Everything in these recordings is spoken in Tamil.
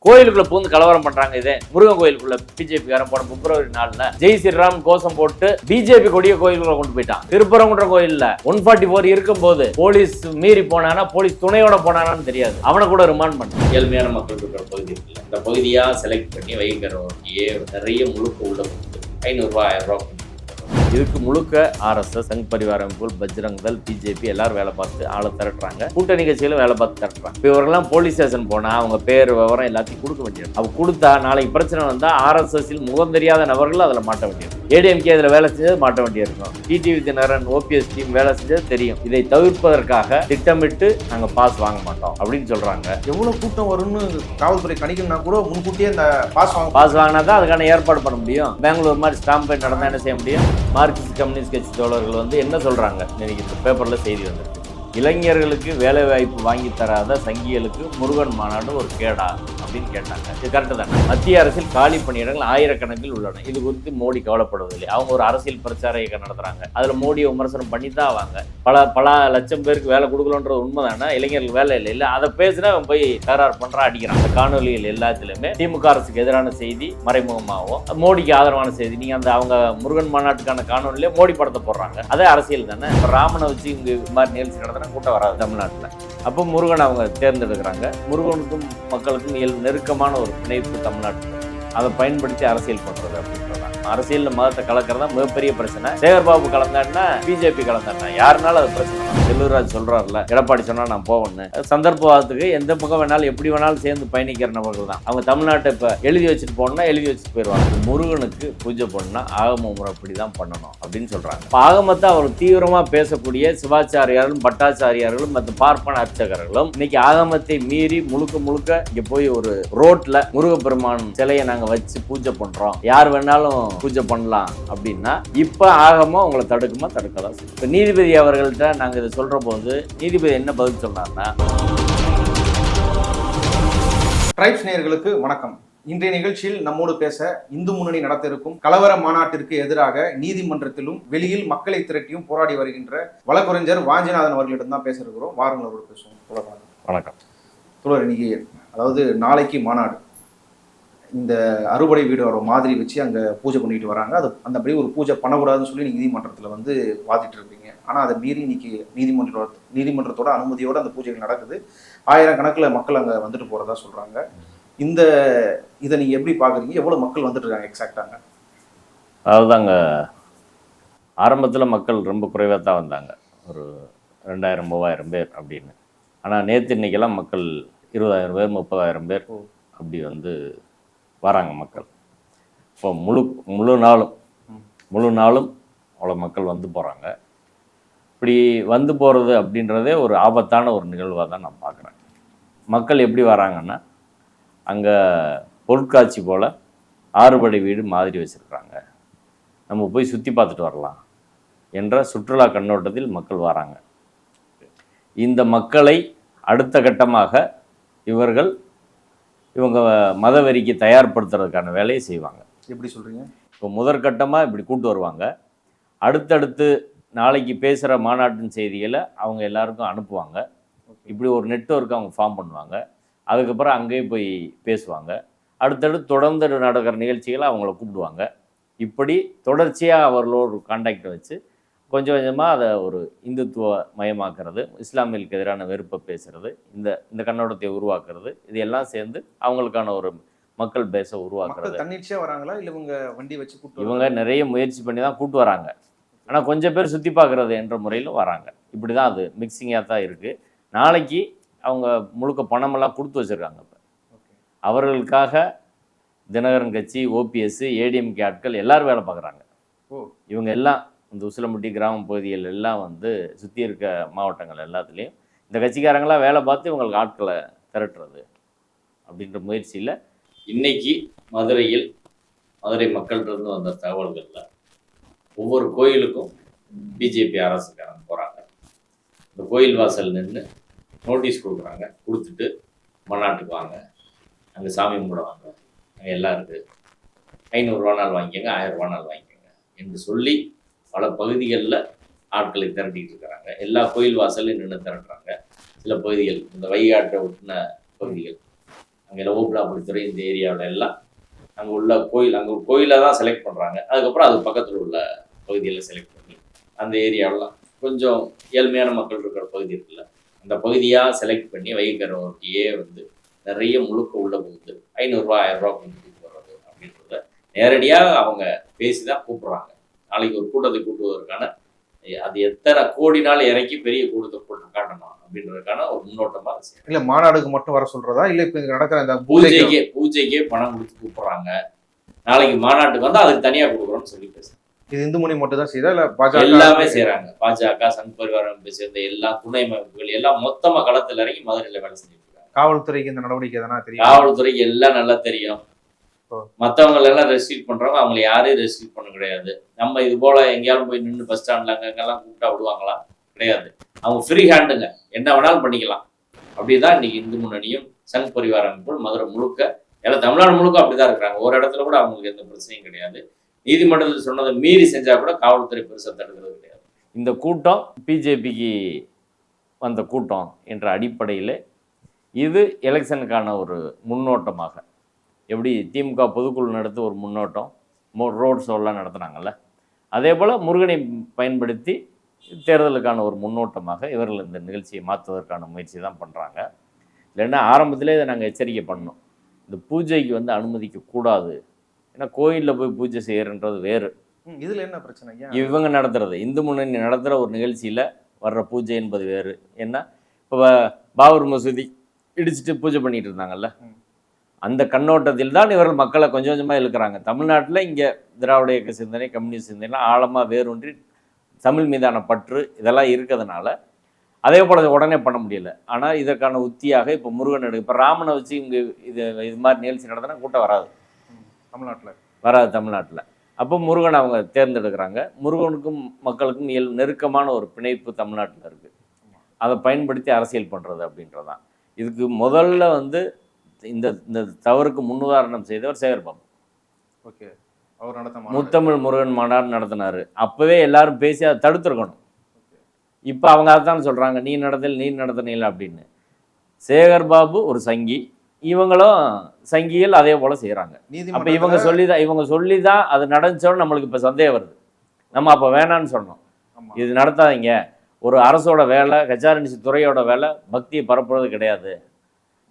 கோயிலுக்குள்ள பூந்து கலவரம் பண்றாங்க. இதே முருகன் கோயிலுக்குள்ள பிஜேபிக்காரன் போன பிப்ரவரி 4 ஜெய் ஸ்ரீராம் கோஷம் போட்டு பிஜேபி கொடிய கோயிலுக்குள்ள கொண்டு போயிட்டான். திருப்பரங்குன்ற கோயில்ல 144 இருக்கும் போது போலீஸ் மீறி போனானா, போலீஸ் துணையோட போனானான்னு தெரியாது, அவனை கூட ரிமாண்ட் பண்ண. ஏழ்மையான மக்கள் இருக்கிற பகுதி இருக்குல்ல, இந்த பகுதியா செலக்ட் பண்ணி வைக்கிறவங்க நிறைய முழுக்க உள்ள 500 ரூபாய் 1000 ரூபாய். இதுக்கு முழுக்க RSS, சங் பரிவார அமைப்புகள், பஜ்ரங் தள், பிஜேபி எல்லாரும் வேலை பார்த்து ஆளை திரட்டுறாங்க. கூட்டணி கட்சியிலும் வேலை பார்த்து திரட்டுறாங்க. இப்போ இவரெல்லாம் போலீஸ் ஸ்டேஷன் போனா அவங்க பேர் விவரம் எல்லாத்தையும் கொடுக்க வேண்டியது. அவங்க கொடுத்தா நாளைக்கு பிரச்சனை வந்தா RSSல் முகம் தெரியாத நபர்கள் அதில் மாட்ட வேண்டியது. ADMK அதில் வேலை செஞ்சது மாட்ட வேண்டியிருக்கும். டிடிவி தினகரன் OPS டீம் வேலை செஞ்சது தெரியும். இதை தவிர்ப்பதற்காக திட்டமிட்டு நாங்கள் பாஸ் வாங்க மாட்டோம் அப்படின்னு சொல்றாங்க. எவ்வளவு கூட்டம் வரும்னு காவல்துறை கணிக்கணும்னா கூட முன்கூட்டியே இந்த பாஸ் வாங்கினா தான் அதுக்கான ஏற்பாடு பண்ண முடியும். பெங்களூர் மாதிரி ஸ்டாம்ப் பேட் நடந்தா என்ன செய்ய முடியும்? மார்க்சிஸ்ட் கம்யூனிஸ்ட் கட்சி தோழர்கள் என்ன சொல்றாங்க, இன்னைக்கு இந்த பேப்பர்ல செய்தி வந்திருக்கு. இளைஞர்களுக்கு வேலை வாய்ப்பு வாங்கி தராத சங்கிகளுக்கு முருகன் மாநாடு ஒரு கேடா அப்படின்னு கேட்டாங்க. இது கரெக்டு தானே? மத்திய அரசில் காலி பணியிடங்கள் ஆயிரக்கணக்கில் உள்ளன. இது குறித்து மோடி கவலைப்படுவதில்லை. அவங்க ஒரு அரசியல் பிரச்சார இயக்கம் நடத்துறாங்க. அதுல மோடியை விமர்சனம் பண்ணி தான் ஆவாங்க. பல லட்சம் பேருக்கு வேலை கொடுக்கலன்றது உண்மை தானே. இளைஞர்களுக்கு வேலை இல்லை அதை பேசினா அவன் போய் தகராறு பண்றான், அடிக்கிறான். அந்த காணொலிகள் எல்லாத்திலுமே திமுக அரசுக்கு எதிரான செய்தி மறைமுகமாகவும், மோடிக்கு ஆதரவான செய்தி. நீங்க அந்த அவங்க முருகன் மாநாட்டுக்கான காணொலியிலே மோடி படத்தை போடுறாங்க. அதே அரசியல் தானே. ராமனை வச்சு இங்க இது மாதிரி நிகழ்ச்சி நடத்த கூட்டம் வராது தமிழ்நாட்டில். அப்போ முருகன் அவங்க தேர்ந்தெடுக்கிறாங்க. முருகனுக்கும் மக்களுக்கும் நெருக்கமான ஒரு பிணைப்பு தமிழ்நாட்டில். அதை பயன்படுத்தி அரசியல் பண்றது அப்படின்னு சொல்றாங்க. அரசியல் மதத்தை கலக்கிறதா மிகப்பெரிய பிரச்சனை. சேகர்பாபு கலந்தாருன்னா, பிஜேபி கலந்தாருன்னா யாருனாலும் அது பிரச்சனை. செல்லூர்ராஜ் சொல்றாருல, எடப்பாடி சொன்னா நான் போவேன்னு. சந்தர்ப்பவாதத்துக்கு எந்த பக்கம் வேணாலும் எப்படி வேணாலும் சேர்ந்து பயணிக்கிற நபர்கள் தான் அவங்க. தமிழ்நாட்டை இப்ப எழுதி வச்சுட்டு போனா எழுதி வச்சுட்டு போயிடுவாங்க. முருகனுக்கு பூஜை பண்ணா ஆகம முறைப்படி தான் பண்ணணும் அப்படின்னு சொல்றாங்க. ஆகமத்தை அவர் தீவிரமா பேசக்கூடிய சிவாச்சாரியார்களும் பட்டாச்சாரியார்களும் மற்ற பார்ப்பன அர்ச்சகர்களும் இன்னைக்கு ஆகமத்தை மீறி முழுக்க இங்க போய் ஒரு ரோட்ல முருகப்பெருமான் சிலையை நாங்க வச்சு பூஜை பண்றோம், யார் வேணாலும் பூஜை பண்ணலாம் அப்படின்னா இப்ப ஆகமம் உங்களை தடுக்குமா? தடுக்கதான். இப்ப நீதிபதி அவர்கள்ட்ட நாங்க இதை சொல்ற போது நீதிபதி என்ன பதில் சொன்னார்னா, ட்ரைப்ஸ் நேயர்களுக்கு வணக்கம். இன்றைய நிகழ்ச்சியில் நம்மோடு பேச இந்து முன்னணி நடத்த இருக்கும் கலவர மாநாட்டிற்கு எதிராக நீதிமன்றத்திலும் வெளியில் மக்களை திரட்டியும் போராடி வருகின்ற வழக்கறிஞர் வாஞ்சிநாதன் அவர்களிடம் தான் பேச இருக்கிறோம். வாருங்களோடு பேசுவோம். வணக்கம் தோழர். இன்னைக்கு அதாவது நாளைக்கு மாநாடு, இந்த அறுபடை வீடு வர மாதிரி வச்சு அங்கே பூஜை பண்ணிட்டு வராங்க. அது அந்தபடி ஒரு பூஜை பண்ணக்கூடாதுன்னு சொல்லி நீதிமன்றத்தில் வாதிட்டு இருப்பீங்க. ஆனால் அதை மீறி இன்னைக்கு நீதிமன்றத்தோட அனுமதியோடு அந்த பூஜைகள் நடக்குது. ஆயிரக்கணக்கில் மக்கள் அங்கே வந்துட்டு போகிறதா சொல்கிறாங்க. இதை நீங்கள் எப்படி பார்க்குறீங்க? எவ்வளோ மக்கள் வந்துட்டு இருக்காங்க எக்ஸாக்டாங்க? அதுதாங்க, ஆரம்பத்தில் மக்கள் ரொம்ப குறைவாக தான் வந்தாங்க, ஒரு 2000-3000 பேர் அப்படின்னு. ஆனால் நேற்று இன்னைக்கெல்லாம் மக்கள் 20,000 பேர் 30,000 பேர் அப்படி வராங்க மக்கள். இப்போ முழு நாளும் அவ்வளோ மக்கள் போகிறாங்க. இப்படி போகிறது அப்படின்றதே ஒரு ஆபத்தான ஒரு நிகழ்வாக தான் நான் பார்க்குறேன். மக்கள் எப்படி வராங்கன்னா, அங்கே பொருட்காட்சி போல் ஆறுபடை வீடு மாதிரி வச்சுருக்குறாங்க, நம்ம போய் சுற்றி பார்த்துட்டு வரலாம் என்ற சுற்றுலா கண்ணோட்டத்தில் மக்கள் வராங்க. இந்த மக்களை அடுத்த கட்டமாக இவங்க மதவெறிக்கு தயார்படுத்துறதுக்கான வேலையை செய்வாங்க. எப்படி சொல்கிறீங்க? இப்போ முதற்கட்டமாக இப்படி கூட்டு வருவாங்க. அடுத்தடுத்து நாளைக்கு பேசுகிற மாநாட்டின் செய்திகளை அவங்க எல்லாருக்கும் அனுப்புவாங்க. இப்படி ஒரு நெட்வொர்க் அவங்க ஃபார்ம் பண்ணுவாங்க. அதுக்கப்புறம் அங்கேயே போய் பேசுவாங்க. அடுத்தடுத்து தொடர்ந்து நடக்கிற நிகழ்ச்சிகளை அவங்கள கூப்பிடுவாங்க. இப்படி தொடர்ச்சியாக அவர்களோடு கான்டாக்டை வச்சு கொஞ்சம் கொஞ்சமாக அதை ஒரு இந்துத்துவ மயமாக்குறது, இஸ்லாமியர்களுக்கு எதிரான வெறுப்பை பேசுறது, இந்த கண்ணோட்டத்தை உருவாக்குறது, இது எல்லாம் சேர்ந்து அவங்களுக்கான ஒரு மக்கள் பேச உருவாக்குறது. தன்னிச்சையாக வராங்களா இல்லை இவங்க வண்டி வச்சு கூப்பிட்டு? இவங்க நிறைய முயற்சி பண்ணி தான் கூப்பிட்டு வராங்க. ஆனால் கொஞ்சம் பேர் சுற்றி பார்க்குறது என்ற முறையில் வராங்க. இப்படி தான் அது மிக்சிங்காக தான் இருக்குது. நாளைக்கு அவங்க முழுக்க பணமெல்லாம் கொடுத்து வச்சுருக்காங்க. இப்போ அவர்களுக்காக தினகரன் கட்சி, OPS, ADMK ஆட்கள் எல்லோரும் வேலை பார்க்குறாங்க. இவங்க எல்லாம் இந்த உசிலம்பட்டி கிராம பகுதிகள் எல்லாம் சுற்றி இருக்க மாவட்டங்கள் எல்லாத்துலேயும் இந்த கட்சிக்காரங்களாம் வேலை பார்த்து இவங்களுக்கு ஆட்களை திரட்டுறது அப்படின்ற முயற்சியில் இன்னைக்கு மதுரை மக்கள்கிட்ட வந்த தகவல்களில் ஒவ்வொரு கோயிலுக்கும் பிஜேபி அரசுக்காரங்க போகிறாங்க. இந்த கோயில் வாசல் நின்று நோட்டீஸ் கொடுக்குறாங்க. கொடுத்துட்டு மாநாட்டுக்கு வாங்க, அங்கே சாமி கும்பிடுவாங்க, அங்கே எல்லாம் இருக்குது, 500 ரூபானால் வாங்கிக்கோங்க, 1000 ரூபானால் வாங்கிக்கோங்க என்று சொல்லி பல பகுதிகளில் ஆட்களை திரட்டிகிட்டு இருக்கிறாங்க. எல்லா கோயில் வாசலையும் நின்று திரட்டுறாங்க. சில பகுதிகள் இந்த வைகாட்டை ஒட்டின பகுதிகள் அங்கே ஓபுலாபுரித்துறை இந்த ஏரியாவில் எல்லாம் அங்கே உள்ள கோயில், அங்கே ஒரு கோயிலை தான் செலக்ட் பண்ணுறாங்க. அதுக்கப்புறம் அது பக்கத்தில் உள்ள பகுதியில் செலக்ட் பண்ணி அந்த ஏரியாவெலாம் கொஞ்சம் ஏழ்மையான மக்கள் இருக்கிற பகுதி இருக்குல்ல, அந்த பகுதியாக செலக்ட் பண்ணி வைகரை ஒட்டியே வந்து நிறைய முழுக்க உள்ள போகுது 500 1000 கொண்டு போடுறது அப்படின்றத நேரடியாக அவங்க பேசி தான் கூப்பிட்றாங்க. நாளைக்கு ஒரு கூட்டத்தை கூட்டுவதற்கான அது எத்தனை கோடினால இறக்கி பெரிய கூட்டத்தை போட்டு காட்டணும் அப்படின்றதுக்கான ஒரு முன்னோட்டமா இருக்கு. இல்ல மாநாடுக்கு மட்டும் வர சொல்றதா இல்ல இப்ப நடக்கிற இந்த பூஜைக்கே பணம் கொடுத்து கூப்பிடுறாங்க. நாளைக்கு மாநாட்டுக்கு வந்து அதுக்கு தனியா கொடுக்குறோம்னு சொல்லி பேசுறாங்க. இது இந்து முன்னணி மட்டும் தான் செய்யறா இல்ல பாஜக எல்லாமே செய்யறாங்க. பாஜக, சங் பரிவார் அமைப்பை சேர்ந்த எல்லா துணை அமைப்புகள் எல்லாம் மொத்தமா களத்துல இறங்கி மதுரையில வேலை செஞ்சுட்டு இருக்காங்க. காவல்துறைக்கு இந்த நடவடிக்கை எதனா தெரியும்? காவல்துறைக்கு எல்லாம் நல்லா தெரியும். மற்றவங்க எல்லாம் ரெஸ்ட்ரிக்ட் பண்றவங்க அவங்களை யாரையும் ரெஸ்ட்ரிக்ட் பண்ண கிடையாது. நம்ம இது போல எங்கேயாலும் போய் நின்று பஸ் ஸ்டாண்ட்ல அங்கெல்லாம் கூப்பிட்டா விடுவாங்களா? கிடையாது. அவங்க ஃப்ரீ ஹேண்டுங்க, என்ன வேணாலும் பண்ணிக்கலாம். அப்படிதான் இன்னைக்கு இந்து முன்னணியும் சங் பரிவார அமைப்புகள் மதுரை முழுக்க எல்லாம் தமிழ்நாடு முழுக்க அப்படிதான் இருக்கிறாங்க. ஒரு இடத்துல கூட அவங்களுக்கு எந்த பிரச்சனையும் கிடையாது. நீதிமன்றத்தில் சொன்னதை மீறி செஞ்சா கூட காவல்துறை பெருசாக தடுக்கிறது கிடையாது. இந்த கூட்டம் பிஜேபிக்கு வந்த கூட்டம் என்ற அடிப்படையில் இது எலெக்ஷனுக்கான ஒரு முன்னோட்டமாக, எப்படி திமுக பொதுக்குழு நடத்த ஒரு முன்னோட்டம் ரோட் ஷோலாம் நடத்துனாங்கல்ல, அதே போல் முருகனை பயன்படுத்தி தேர்தலுக்கான ஒரு முன்னோட்டமாக இவர்கள் இந்த நிகழ்ச்சியை மாற்றுவதற்கான முயற்சி தான் பண்ணுறாங்க. இல்லைன்னா ஆரம்பத்திலே இதை நாங்கள் எச்சரிக்கை பண்ணோம், இந்த பூஜைக்கு வந்து அனுமதிக்கக்கூடாது. ஏன்னா கோயிலில் போய் பூஜை செய்யறன்றது வேறு. இதில் என்ன பிரச்சனை? இவங்க நடத்துறது இந்து முன்னணி நடத்துகிற ஒரு நிகழ்ச்சியில் வர்ற பூஜை என்பது வேறு. ஏன்னா இப்போ பாபர் மசூதி இடிச்சுட்டு பூஜை பண்ணிட்டு இருந்தாங்கல்ல, அந்த கண்ணோட்டத்தில் தான் இவர்கள் மக்களை கொஞ்சம் கொஞ்சமாக இழுக்கிறாங்க. தமிழ்நாட்டில் இங்கே திராவிட இயக்க சிந்தனை, கம்யூனிஸ்ட் சிந்தனைலாம் ஆழமாக வேரூன்றி தமிழ் மீதான பற்று இதெல்லாம் இருக்கிறதுனால அதே போல் உடனே பண்ண முடியல. ஆனால் இதற்கான உத்தியாக இப்போ முருகன் எடுக்க, இப்போ ராமனை வச்சு இங்கே இது மாதிரி நிகழ்ச்சி நடத்தினா கூட்டம் வராது தமிழ்நாட்டில். அப்போ முருகன் அவங்க தேர்ந்தெடுக்கிறாங்க. முருகனுக்கும் மக்களுக்கும் நெருக்கமான ஒரு பிணைப்பு தமிழ்நாட்டில் இருக்குது. அதை பயன்படுத்தி அரசியல் பண்ணுறது அப்படின்றதான். இதுக்கு முதல்ல வந்து இந்த தவறுக்கு முன்னுதாரணம் செய்தவர் சேகர்பாபு. ஓகே, அவர் முத்தமிழ் முருகன் மாநாடு நடத்தினார். அப்போவே எல்லாரும் பேசி அதை தடுத்துருக்கணும். இப்போ அவங்க அதான் சொல்கிறாங்க, நீ நடத்தினீங்களா அப்படின்னு. சேகர்பாபு ஒரு சங்கி, இவங்களும் சங்கிகள் அதே போல் செய்கிறாங்க. அப்போ இவங்க சொல்லி தான் அது நடந்துச்சோன்னு நம்மளுக்கு இப்போ சந்தேகம் வருது. நம்ம அப்போ வேணான்னு சொன்னோம், இது நடத்தாதீங்க. ஒரு அரசோட வேலை, ஹெச்ஆர்என்சி துறையோட வேலை பக்தியை பரப்புறது கிடையாது.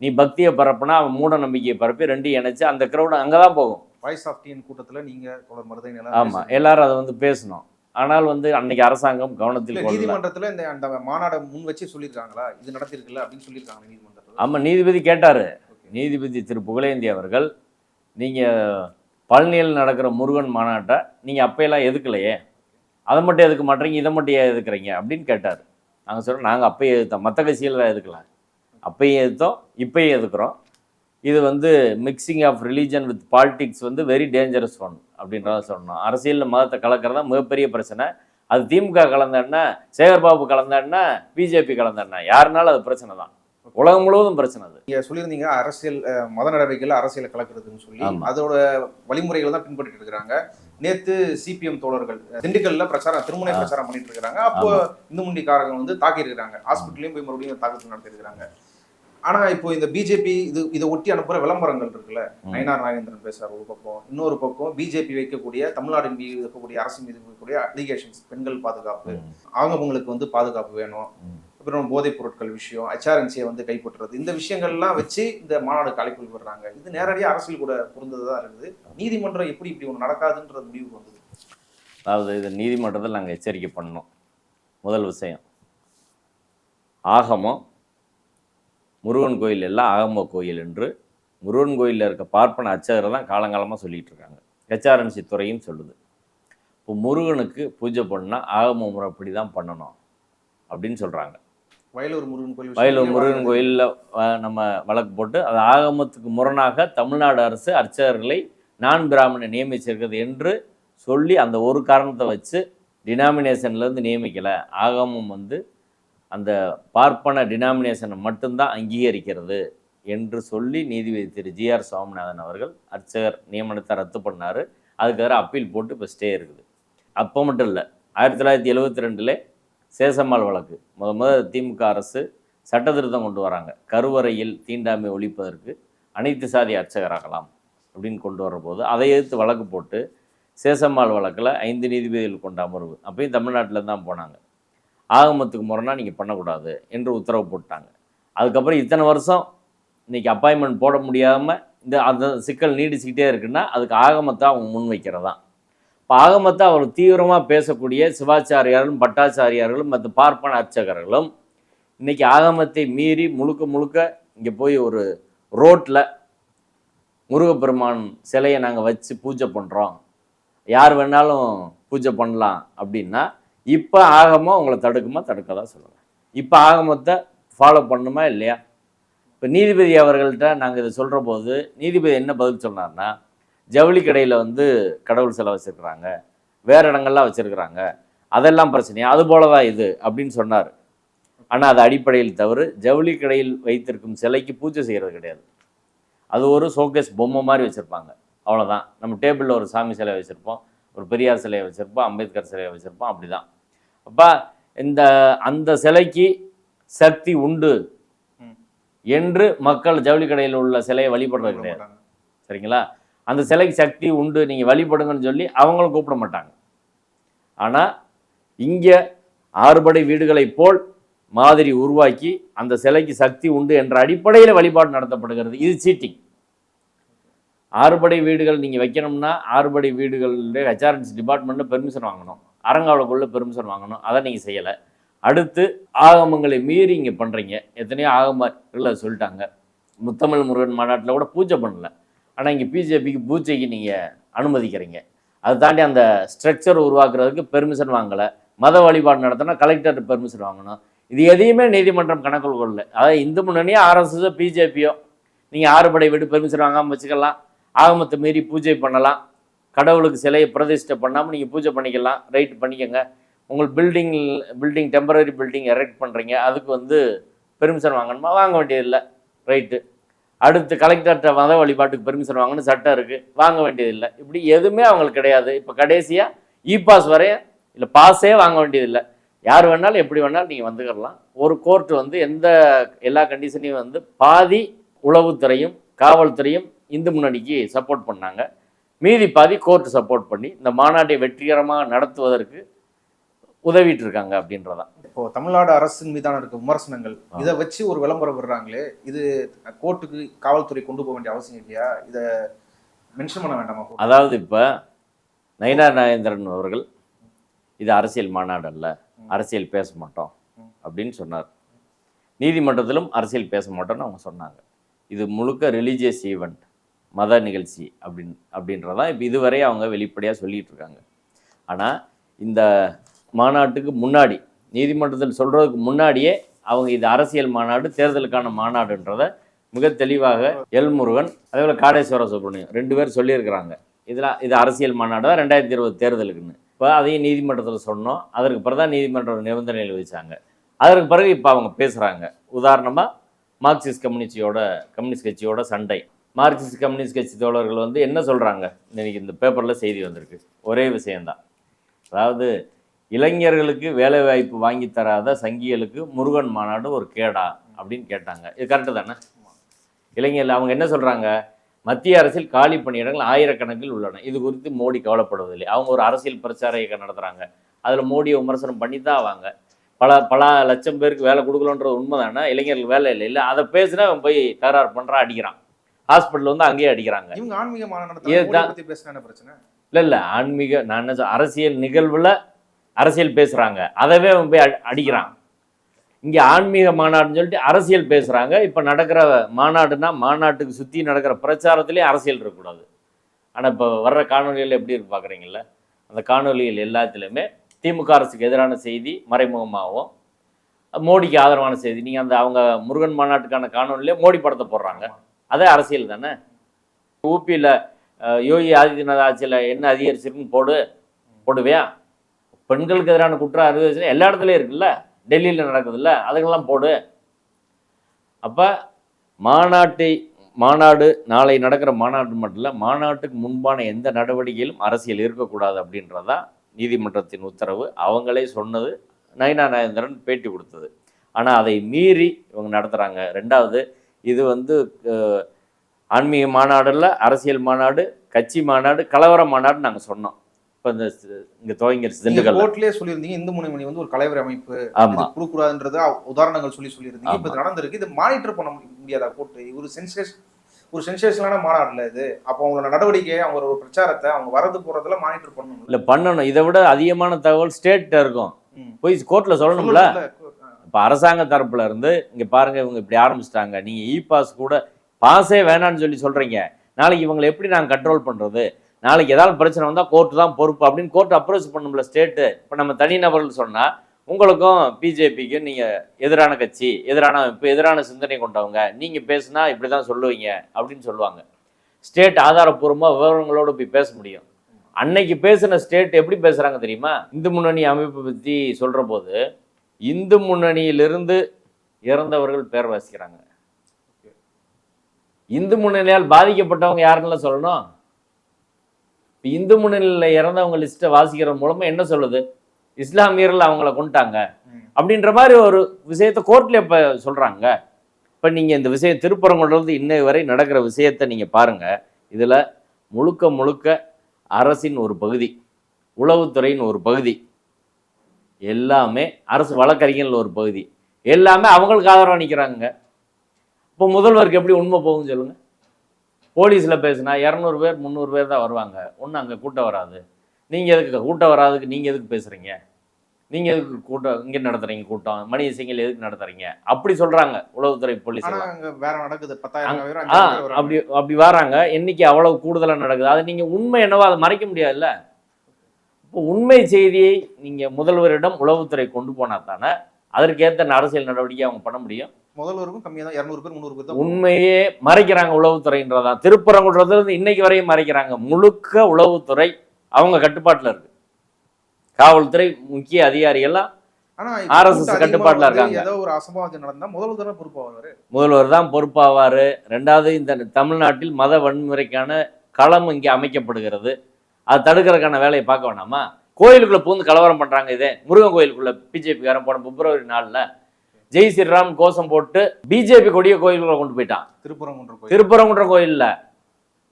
நீ பக்தியை பரப்புனா அவன் மூட நம்பிக்கையை பரப்பி ரெண்டையும் இணைச்சு அந்த க்ரௌடு அங்கே தான் போகும். வாய்ஸ் ஆஃப் டிஎன் கூட்டத்தில் நீங்கள் ஆமாம் எல்லாரும் அதை வந்து பேசணும். ஆனால் வந்து அன்னைக்கு அரசாங்கம் கவனத்தில் நீதிமன்றத்தில் அந்த மாநாடை முன் வச்சு சொல்லியிருக்காங்களா, இது நடத்திருக்குல்ல அப்படின்னு சொல்லியிருக்காங்க நீதிமன்றத்தில். ஆமாம், நீதிபதி கேட்டார். நீதிபதி திரு புகழேந்தி அவர்கள், நீங்கள் பழனியில் நடக்கிற முருகன் மாநாட்டை நீங்கள் அப்பையெல்லாம் எதுக்கலையே, அதை மட்டும் எதுக்க மாட்டேறீங்க, இதை மட்டும் ஏன் எதுக்குறீங்க அப்படின்னு கேட்டார். நாங்கள் சொல்கிறோம், நாங்கள் அப்பையே எதுத்தோம், மற்ற கட்சிகள் எதுக்கலாம், அப்பையும் எதுத்தோம் இப்பையும் எதுக்குறோம். இது வந்து mixing of religion with politics வந்து வெரி டேஞ்சரஸ் ஒன் அப்படின்றத சொன்னோம். அரசியலில் மதத்தை கலக்கிறதா மிகப்பெரிய பிரச்சனை. அது திமுக கலந்தான்னா, சேகர்பாபு கலந்தான்னா, பிஜேபி கலந்தான்னா, யாருனாலும் அது பிரச்சனை தான். உலகம் முழுவதும் பிரச்சனை. அது நீங்க சொல்லியிருந்தீங்க அரசியல் மத நடவடிக்கைகள் அரசியலை கலக்கிறதுன்னு சொல்லி, அதோட வழிமுறைகளை தான் பின்பற்றிட்டு இருக்கிறாங்க. நேத்து சிபிஎம் தோழர்கள் திண்டுக்கல்ல திருமுனை பிரச்சாரம் பண்ணிட்டு இருக்கிறாங்க. அப்போ இந்து முன்னணிக்காரங்க வந்து தாக்கி இருக்கிறாங்க, ஹாஸ்பிட்டலையும் போய் மறுபடியும் தாக்குதல் நடத்தி இருக்கிறாங்க. ஆனா இப்போ இந்த பிஜேபி இதை ஒட்டி அனுப்புற விளம்பரங்கள் இருக்குல்ல, நயினார் நாகேந்திரன் பேசுறாரு ஒரு பக்கம், இன்னொரு பக்கம் பிஜேபி வைக்கக்கூடிய தமிழ்நாடு மீது இருக்கக்கூடிய அரசு மீது இருக்கக்கூடிய அலிகேஷன்ஸ், பெண்கள் பாதுகாப்பு, அவங்களுக்கு வந்து பாதுகாப்பு வேணும், அப்புறம் போதைப் பொருட்கள் விஷயம், ஹெச்ஆர்என்சியை வந்து கைப்பற்றுறது, இந்த விஷயங்கள்லாம் வச்சு இந்த மாநாடுக்கு அழைப்பு விடுறாங்க. இது நேரடியாக அரசியல் கூட பொருந்ததான் இருக்குது. நீதிமன்றம் எப்படி இப்படி ஒன்று நடக்காதுன்ற முடிவுக்கு வந்தது? அதாவது இது நீதிமன்றத்தில் நாங்கள் எச்சரிக்கை பண்ணோம். முதல் விஷயம், ஆகமம் முருகன் கோயில் எல்லாம் ஆகம கோயில் என்று முருகன் கோயிலில் இருக்க பார்ப்பன அர்ச்சகரை தான் காலங்காலமாக சொல்லிகிட்டு இருக்காங்க. ஹெச்ஆர்என்சி துறையும் சொல்லுது. இப்போ முருகனுக்கு பூஜை பண்ணால் ஆகம முறைப்படி தான் பண்ணணும் அப்படின்னு சொல்கிறாங்க. வயலூர் முருகன் கோயிலில் நம்ம வழக்கு போட்டு அது ஆகமத்துக்கு முரணாக தமிழ்நாடு அரசு அர்ச்சகர்களை நான் பிராமணனை நியமிச்சிருக்கிறது என்று சொல்லி அந்த ஒரு காரணத்தை வச்சு டினாமினேஷன்லேருந்து நியமிக்கலை. ஆகமம் வந்து அந்த பார்ப்பன டினாமினேஷனை மட்டும்தான் அங்கீகரிக்கிறது என்று சொல்லி நீதிபதி திரு ஜிஆர் சுவாமிநாதன் அவர்கள் அர்ச்சகர் நியமனத்தை ரத்து பண்ணார். அதுக்காக அப்பீல் போட்டு இப்போ ஸ்டே இருக்குது. அப்போ மட்டும் இல்லை, 1972 சேசம்மாள் வழக்கு முதல் திமுக அரசு சட்ட திருத்தம் கொண்டு வராங்க. கருவறையில் தீண்டாமை ஒழிப்பதற்கு அனைத்து சாதி அர்ச்சகராகலாம் அப்படின்னு கொண்டு வரபோது அதை எதிர்த்து வழக்கு போட்டு சேசம்மாள் வழக்கில் 5 நீதிபதிகள் கொண்ட அமர்வு அப்பயும் தமிழ்நாட்டில் தான் போனாங்க. ஆகமத்துக்கு முரணா நீங்கள் பண்ணக்கூடாது என்று உத்தரவு போட்டாங்க. அதுக்கப்புறம் இத்தனை வருஷம் இன்றைக்கி அப்பாயின்மெண்ட் போட முடியாமல் அந்த சிக்கல் நீடிச்சுக்கிட்டே இருக்குன்னா அதுக்கு ஆகமத்தை அவங்க முன்வைக்கிறதான். இப்போ ஆகமத்தை அவர் தீவிரமாக பேசக்கூடிய சிவாச்சாரியார்களும் பட்டாச்சாரியார்களும் மற்ற பார்ப்பன அர்ச்சகர்களும் இன்றைக்கி ஆகமத்தை மீறி முழுக்க முழுக்க இங்கே போய் ஒரு ரோட்டில் முருகப்பெருமான் சிலையை நாங்கள் வச்சு பூஜை பண்ணுறோம், யார் வேணாலும் பூஜை பண்ணலாம் அப்படின்னா இப்போ ஆகமம் உங்களை தடுக்குமா? தடுக்கதான் சொல்லுங்கள். இப்போ ஆகமத்தை ஃபாலோ பண்ணுமா இல்லையா? இப்போ நீதிபதி அவர்கள்ட்ட நாங்கள் இதை சொல்கிற போது நீதிபதி என்ன பதில் சொன்னார்னா, ஜவுளி கடையில் கடவுள் சிலை வச்சுருக்குறாங்க, வேறு இடங்கள்லாம் வச்சுருக்குறாங்க, அதெல்லாம் பிரச்சனையா, அது போல தான் இது அப்படின்னு சொன்னார். ஆனால் அது அடிப்படையில் தவறு. ஜவுளி கடையில் வைத்திருக்கும் சிலைக்கு பூஜை செய்கிறது கிடையாது. அது ஒரு ஷோகேஸ் பொம்மை மாதிரி வச்சுருப்பாங்க, அவ்வளோதான். நம்ம டேபிளில் ஒரு சாமி சிலை வச்சுருப்போம், ஒரு பெரியார் சிலையை வச்சுருப்போம், அம்பேத்கர் சிலையை வச்சுருப்போம், அப்படி தான். அப்போ அந்த சிலைக்கு சக்தி உண்டு என்று மக்கள் ஜவுளி கடையில் உள்ள சிலையை வழிபடுறது கிடையாது. சரிங்களா? அந்த சிலைக்கு சக்தி உண்டு, நீங்கள் வழிபடுங்கன்னு சொல்லி அவங்களும் கூப்பிட மாட்டாங்க. ஆனால் இங்கே ஆறுபடை வீடுகளை போல் மாதிரி உருவாக்கி அந்த சிலைக்கு சக்தி உண்டு என்ற அடிப்படையில் வழிபாடு நடத்தப்படுகிறது. இது சீட்டிங். ஆறுபடை வீடுகள் நீங்கள் வைக்கணும்னா ஆறுபடை வீடுகளுடைய ஹெச்ஆர்என்சி டிபார்ட்மெண்ட்டில் பெர்மிஷன் வாங்கணும், அறங்காவலக்குள்ளே பெர்மிஷன் வாங்கணும். அதை நீங்கள் செய்யலை. அடுத்து ஆகமங்களை மீறி இங்கே பண்ணுறீங்க. எத்தனையோ ஆகமங்களை சொல்லிட்டாங்க. முத்தமிழ் முருகன் மாநாட்டில் கூட பூஜை பண்ணல, ஆனால் இங்கே பிஜேபிக்கு பூஜைக்கு நீங்கள் அனுமதிக்கிறீங்க. அதை தாண்டி அந்த ஸ்ட்ரக்சர் உருவாக்குறதுக்கு பெர்மிஷன் வாங்கலை. மத வழிபாடு நடத்தினா கலெக்டர் பெர்மிஷன் வாங்கணும். இது எதையுமே நீதிமன்றம் கணக்கில் கொள்ளல. அதாவது இந்து முன்னணியோ ஆர்எஸ்எஸோ பிஜேபியோ நீங்கள் ஆறுபடை வீடு பெர்மிஷன் வாங்காமல் வச்சுக்கலாம், ஆகமத்தை மீறி பூஜை பண்ணலாம், கடவுளுக்கு சிலையை பிரதிஷ்டை பண்ணாமல் நீங்கள் பூஜை பண்ணிக்கலாம், ரைட் பண்ணிக்கோங்க. உங்களுக்கு பில்டிங் டெம்பரரி பில்டிங் எரெக்ட் பண்ணுறீங்க, அதுக்கு பெர்மிஷன் வாங்கணுமா? வாங்க வேண்டியதில்லை, ரைட்டு. அடுத்து கலெக்டர்கிட்ட மத வழிபாட்டுக்கு பெர்மிஷன் வாங்கணும் சட்டம் இருக்குது, வாங்க வேண்டியதில்லை. இப்படி எதுவுமே அவங்களுக்கு கிடையாது. இப்போ கடைசியாக பாஸ் வரைய இல்லை, பாஸே வாங்க வேண்டியதில்லை. யார் வேணாலும் எப்படி வேணாலும் நீங்கள் வந்துக்கலாம். ஒரு கோர்ட்டு எல்லா கண்டிஷனையும் பாதி உளவுத்துறையும் காவல்துறையும் இந்து முன்னணிக்கு சப்போர்ட் பண்ணாங்க, மீதி பாதி கோர்ட்டு சப்போர்ட் பண்ணி இந்த மாநாட்டை வெற்றிகரமாக நடத்துவதற்கு உதவிட்டு இருக்காங்க அப்படின்றதான். இப்போ தமிழ்நாடு அரசின் மீதான இருக்க விமர்சனங்கள் இதை வச்சு ஒரு விளம்பரம் விடுறாங்களே, இது கோர்ட்டுக்கு காவல்துறை கொண்டு போக வேண்டிய அவசியம் இல்லையா? இதை மென்ஷன் பண்ண வேண்டாமா? அதாவது இப்போ நயினா நாகேந்திரன் அவர்கள் இது அரசியல் மாநாடு அல்ல, அரசியல் பேச மாட்டோம் அப்படின்னு சொன்னார். நீதிமன்றத்திலும் அரசியல் பேச மாட்டோம்னு அவங்க சொன்னாங்க. இது முழுக்க ரிலீஜியஸ் ஈவெண்ட், மத நிகழ்ச்சி அப்படின்றதான் இப்போ இதுவரை அவங்க வெளிப்படையாக சொல்லிகிட்டு இருக்காங்க. ஆனால் இந்த மாநாட்டுக்கு முன்னாடி நீதிமன்றத்தில் சொல்கிறதுக்கு முன்னாடியே அவங்க இது அரசியல் மாநாடு, தேர்தலுக்கான மாநாடுன்றதை மிக தெளிவாக எல் முருகன் அதேபோல் காடேஸ்வர சுப்ரமணியம் 2 பேர் சொல்லியிருக்கிறாங்க. இது அரசியல் மாநாடு தான் 2020 தேர்தலுக்குன்னு. இப்போ அதையும் நீதிமன்றத்தில் சொன்னோம். அதற்கு பிறகு தான் நீதிமன்றம் நிபந்தனைகள் விதிச்சாங்க. அதற்கு பிறகு இப்போ அவங்க பேசுகிறாங்க. உதாரணமாக மார்க்சிஸ்ட் கம்யூனிஸ்ட் கட்சியோட சண்டை. மார்க்சிஸ்ட் கம்யூனிஸ்ட் கட்சி தோழர்கள் என்ன சொல்கிறாங்க? இன்றைக்கி இந்த பேப்பரில் செய்தி வந்திருக்கு. ஒரே விஷயந்தான், அதாவது இளைஞர்களுக்கு வேலைவாய்ப்பு வாங்கி தராத சங்கிகளுக்கு முருகன் மாநாடு ஒரு கேடா அப்படின்னு கேட்டாங்க. இது கரெக்டு தானே? இளைஞர்கள் அவங்க என்ன சொல்கிறாங்க? மத்திய அரசில் காலி பணியிடங்கள் ஆயிரக்கணக்கில் உள்ளன, இது குறித்து மோடி கவலைப்படுவதில்லை. அவங்க ஒரு அரசியல் பிரச்சார இயக்கம் நடத்துகிறாங்க, அதில் மோடியை விமர்சனம் பண்ணி தான் ஆவாங்க. பல லட்சம் பேருக்கு வேலை கொடுக்கலன்றது உண்மை தானே? இளைஞர்களுக்கு வேலை இல்லை, அதை பேசுனா அவன் போய் தகராறு பண்ணுறான், அடிக்கிறான். ஹாஸ்பிட்டல் அங்கேயே அடிக்கிறாங்க. இல்லை ஆன்மீக நான் என்ன அரசியல் நிகழ்வில் அரசியல் பேசுகிறாங்க, அதவே அவன் போய் அடிக்கிறான். இங்கே ஆன்மீக மாநாடுன்னு சொல்லிட்டு அரசியல் பேசுகிறாங்க. இப்போ நடக்கிற மாநாடுனா மாநாட்டுக்கு சுற்றி நடக்கிற பிரச்சாரத்துலேயே அரசியல் இருக்கக்கூடாது. ஆனால் இப்போ வர்ற காணொலிகள் எப்படி இருக்கு பார்க்குறீங்கள? அந்த காணொலிகள் எல்லாத்துலேயுமே திமுக அரசுக்கு எதிரான செய்தி மறைமுகமாகவும், மோடிக்கு ஆதரவான செய்தி. நீங்கள் அவங்க முருகன் மாநாட்டுக்கான காணொலியிலே மோடி படத்தை போடுறாங்க, அதே அரசியல் தானே? ஊபியில் யோகி ஆதித்யநாத் ஆட்சியில் என்ன அதிகரிச்சிருக்குன்னு போடுவியா? பெண்களுக்கு எதிரான குற்றம் அறிவிச்சு எல்லா இடத்துலையும் இருக்குல்ல, டெல்லியில் நடக்குதுல்ல, அதுக்கெல்லாம் போடு. அப்போ மாநாடு நாளை நடக்கிற மாநாடு மட்டும் இல்லை, மாநாட்டுக்கு முன்பான எந்த நடவடிக்கையிலும் அரசியல் இருக்கக்கூடாது அப்படின்றதான் நீதிமன்றத்தின் உத்தரவு. அவங்களே சொன்னது, நயினா நாகேந்திரன் பேட்டி கொடுத்தது. ஆனால் அதை மீறி இவங்க நடத்துகிறாங்க. ரெண்டாவது, இது ஆன்மீக மாநாடுல அரசியல் மாநாடு, கட்சி மாநாடு, கலவர மாநாடு நாங்கள் சொன்னோம். இப்போ இந்த இங்கே துவங்கிருச்சு திண்டுக்கல். கோர்ட்லேயே சொல்லியிருந்தீங்க இந்து முன்னணி வந்து ஒரு கலவர அமைப்பு, ஆமாம், கொடுக்கூடாதுன்றது உதாரணங்கள் சொல்லியிருந்தீங்க. இப்போ நடந்திருக்கு, இது மானிட்டர் பண்ண முடியாதா கோர்ட்டு? ஒரு சென்சேஷனான மாநாடுல இது. அப்போ அவங்களோட நடவடிக்கை, அவங்க ஒரு பிரச்சாரத்தை, அவங்க வரது போறதுல மானிட்டர் பண்ணணும். இல்லை பண்ணணும். இதை விட அதிகமான தகவல் ஸ்டேட்ட இருக்கும், போய் கோர்ட்டில் சொல்லணும்ல. இப்போ அரசாங்க தரப்புல இருந்து இங்கே பாருங்க இவங்க இப்படி ஆரம்பிச்சிட்டாங்க, நீங்கள் இ பாஸ் கூட பாஸே வேணான்னு சொல்கிறீங்க, நாளைக்கு இவங்களை எப்படி நாங்கள் கண்ட்ரோல் பண்ணுறது, நாளைக்கு ஏதாவது பிரச்சனை வந்தால் கோர்ட்டு தான் பொறுப்பு அப்படின்னு கோர்ட் அப்ரோச் பண்ணும்ல ஸ்டேட்டு. இப்போ நம்ம தனிநபர்கள் சொன்னால் உங்களுக்கும் பிஜேபிக்கும் நீங்கள் எதிரான கட்சி, எதிரான சிந்தனை கொண்டவங்க, நீங்கள் பேசுனா இப்படி தான் சொல்லுவீங்க அப்படின்னு சொல்லுவாங்க. ஸ்டேட் ஆதாரப்பூர்வமாக விவரங்களோடு போய் பேச முடியும். அன்னைக்கு பேசின ஸ்டேட் எப்படி பேசுகிறாங்க தெரியுமா? இந்து முன்னணி அமைப்பை பற்றி சொல்கிற போது இந்து முன்னணியிலிருந்து இறந்தவர்கள் பேர் வாசிக்கிறாங்க. இந்து முன்னணியால் பாதிக்கப்பட்டவங்க யாருன்னு சொல்லணும். இப்போ இந்து முன்னணியில் இறந்தவங்க லிஸ்ட்டை வாசிக்கிற மூலமாக என்ன சொல்லுது? இஸ்லாமியர்கள் அவங்கள கொண்டுட்டாங்க அப்படின்ற மாதிரி ஒரு விஷயத்தை கோர்ட்ல இப்போ சொல்கிறாங்க. இப்போ நீங்கள் இந்த விஷயம் திருப்பரங்குன்றம் இன்னை வரை நடக்கிற விஷயத்தை நீங்கள் பாருங்கள். இதில் முழுக்க முழுக்க அரசின் ஒரு பகுதி, உளவுத்துறையின் ஒரு பகுதி, எல்லாமே அரசு வழக்கறிஞர்கள் ஒரு பகுதி, எல்லாமே அவங்களுக்கு ஆதரவாக நிற்கிறாங்க. இப்போ முதல்வருக்கு எப்படி உண்மை போகும்னு சொல்லுங்கள்? போலீஸில் பேசுனா 200 பேர் 300 பேர் தான் வருவாங்க, ஒன்றும் அங்கே கூட்டம் வராது. நீங்கள் எதுக்கு கூட்டம் வராதுக்கு நீங்கள் எதுக்கு பேசுகிறீங்க? நீங்கள் எதுக்கு கூட்டம் இங்கே நடத்துகிறீங்க? கூட்டம் மணி சிங்கில் எதுக்கு நடத்துகிறீங்க? அப்படி சொல்கிறாங்க உளவுத்துறை போலீஸ். வேற நடக்குது, அப்படி வராங்க. எண்ணிக்கை அவ்வளவு கூடுதலாக நடக்குது. அது நீங்கள் உண்மை என்னவோ அதை மறைக்க முடியாதுல்ல. இப்போ உண்மை செய்தியை நீங்கள் முதல்வரிடம் உளவுத்துறை கொண்டு போனால் தானே அதற்கேற்ற அரசியல் நடவடிக்கை அவங்க பண்ண முடியும். முதல்வருக்கும் கம்மியாக தான் 200 பேர் 300 பேர் தான். உண்மையே மறைக்கிறாங்க உளவுத்துறைன்றதான். திருப்பரங்குன்றதுலேருந்து இன்னைக்கு வரையும் மறைக்கிறாங்க. முழுக்க உளவுத்துறை அவங்க கட்டுப்பாட்டில் இருக்கு. காவல்துறை முக்கிய அதிகாரிகள்லாம் ஆர்எஸ்எஸ் கட்டுப்பாட்டில் இருக்காங்க. ஏதோ ஒரு அசம்பாவிதம் நடந்தா முதல்வர் தான் பொறுப்பாவார். ரெண்டாவது, இந்த தமிழ்நாட்டில் மத வன்முறைக்கான களம் இங்கே அமைக்கப்படுகிறது. அதை தடுக்கிறதுக்கான வேலையை பார்க்க வேணாமா? கோயிலுக்குள்ள பூந்து கலவரம் பண்றாங்க. இதே முருகன் கோயிலுக்குள்ள பிஜேபிக்காரன் போன பிப்ரவரி 4 ஜெய் ஸ்ரீராம் கோஷம் போட்டு பிஜேபி கொடிய கோயிலுக்குள்ள கொண்டு போயிட்டான். திருப்பரங்குன்றம் கோயில்ல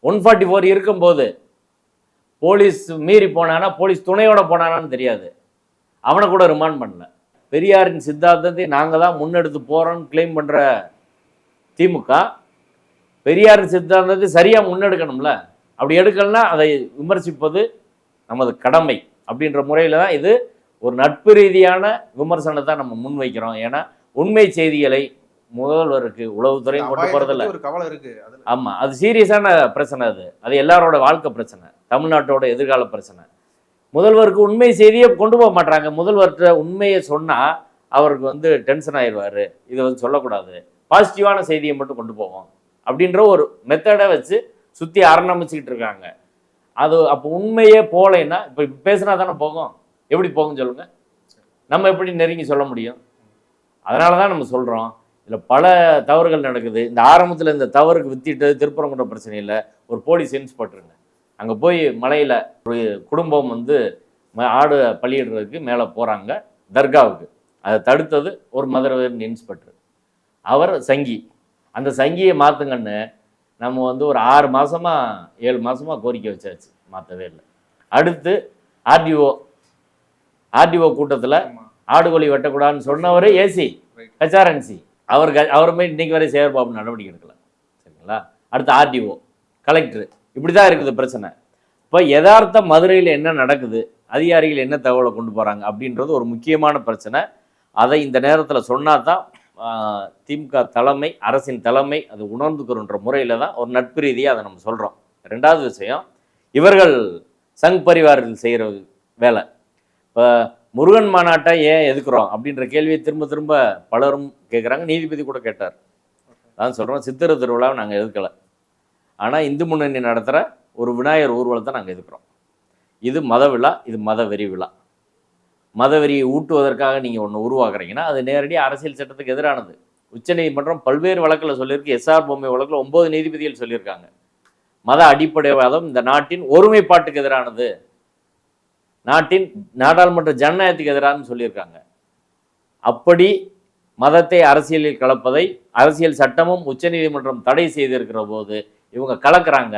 144 இருக்கும்போது போலீஸ் மீறி போனானா, போலீஸ் துணையோட போனானான்னு தெரியாது. அவனை கூட ரிமாண்ட் பண்ணல. பெரியாரின் சித்தாந்தத்தை நாங்கள் தான் முன்னெடுத்து போறோம்னு கிளைம் பண்ற திமுக பெரியாரின் சித்தாந்தத்தை சரியா முன்னெடுக்கணும்ல. அப்படி எடுக்கலன்னா அதை விமர்சிப்பது நமது கடமை அப்படின்ற முறையில் தான் இது ஒரு நட்பு ரீதியான விமர்சனத்தை நம்ம முன்வைக்கிறோம். ஏன்னா உண்மை செய்திகளை முதல்வருக்கு உளவுத்துறை கொண்டு போறதில்ல. ஆமா, அது சீரியஸான பிரச்சனை. அது எல்லாரோட வாழ்க்கை பிரச்சனை, தமிழ்நாட்டோட எதிர்கால பிரச்சனை. முதல்வருக்கு உண்மை செய்தியை கொண்டு போக மாட்டாங்க. முதல்வர்கிட்ட உண்மையை சொன்னா அவருக்கு டென்ஷன் ஆயிடுவாரு. இதை சொல்லக்கூடாது, பாசிட்டிவான செய்தியை மட்டும் கொண்டு போவோம் அப்படின்ற ஒரு மெத்தடை வச்சு சுற்றி ஆரம்பிச்சுக்கிட்டு இருக்காங்க. அது அப்போ உண்மையே போகலைன்னா இப்போ பேசுனா தானே போகும். எப்படி போகும்னு சொல்லுங்க? நம்ம எப்படி நெருங்கி சொல்ல முடியும்? அதனால தான் நம்ம சொல்கிறோம் இதில் பல தவறுகள் நடக்குது. இந்த ஆரம்பத்தில் இந்த தவறுக்கு வித்திட்டு திருப்பரங்குன்றம் பிரச்சனையில் ஒரு போலீஸ் இன்ஸ்பெக்டருங்க அங்கே போய் மலையில் ஒரு குடும்பம் ஆடு பலியிடுறதுக்கு மேலே போகிறாங்க தர்காவுக்கு. அதை தடுத்தது ஒரு மதுரவேர்னு இன்ஸ்பெக்டர். அவர் சங்கி. அந்த சங்கியை மாற்றுங்கன்னு நம்ம ஒரு 6 மாதமா 7 மாதமா கோரிக்கை வச்சாச்சு, மாற்றவே இல்லை. அடுத்து ஆர்டிஓ கூட்டத்தில் ஆடுகோழி வெட்டக்கூடாதுன்னு சொன்னவர் ஏசி ஹெச்ஆர்என்சி. அவருமே இன்னைக்கு வரை சேகர்பாபு நடவடிக்கை எடுக்கல. சரிங்களா? அடுத்து ஆர்டிஓ, கலெக்டர், இப்படி தான் இருக்குது பிரச்சனை. இப்போ யதார்த்த மதுரையில் என்ன நடக்குது, அதிகாரிகள் என்ன தகவலை கொண்டு போகிறாங்க அப்படின்றது ஒரு முக்கியமான பிரச்சனை. அதை இந்த நேரத்தில் சொன்னால் தான் திமுக தலைமை, அரசின் தலைமை அது உணர்ந்துக்கிறன்ற முறையில் தான் ஒரு நட்பு ரீதியாக அதை நம்ம சொல்கிறோம். ரெண்டாவது விஷயம், இவர்கள் சங் பரிவாரில் செய்கிற வேலை. இப்போ முருகன் மாநாட்டை ஏன் எதுக்குறோம் அப்படின்ற கேள்வியை திரும்ப திரும்ப பலரும் கேட்குறாங்க. நீதிபதி கூட கேட்டார். அதான் சொல்கிறோம், சித்திரை திருவிழாவை நாங்கள் எதுக்கலை. ஆனால் இந்து முன்னணி நடத்துகிற ஒரு விநாயகர் ஊர்வலத்தை நாங்கள் எதுக்குறோம். இது மத விழா, இது மத வெறி விழா. மதவெறியை ஊட்டுவதற்காக நீங்கள் ஒன்று உருவாக்குறீங்கன்னா அது நேரடியாக அரசியல் சட்டத்துக்கு எதிரானது. உச்சநீதிமன்றம் பல்வேறு வழக்கில் சொல்லியிருக்கு. எஸ்ஆர் பொம்மை வழக்கில் 9 நீதிபதிகள் சொல்லியிருக்காங்க. மத அடிப்படைவாதம் இந்த நாட்டின் ஒருமைப்பாட்டுக்கு எதிரானது, நாட்டின் நாடாளுமன்ற ஜனநாயகத்துக்கு எதிரானு சொல்லியிருக்காங்க. அப்படி மதத்தை அரசியலில் கலப்பதை அரசியல் சட்டமும் உச்சநீதிமன்றம் தடை செய்திருக்கிற போது இவங்க கலக்குறாங்க,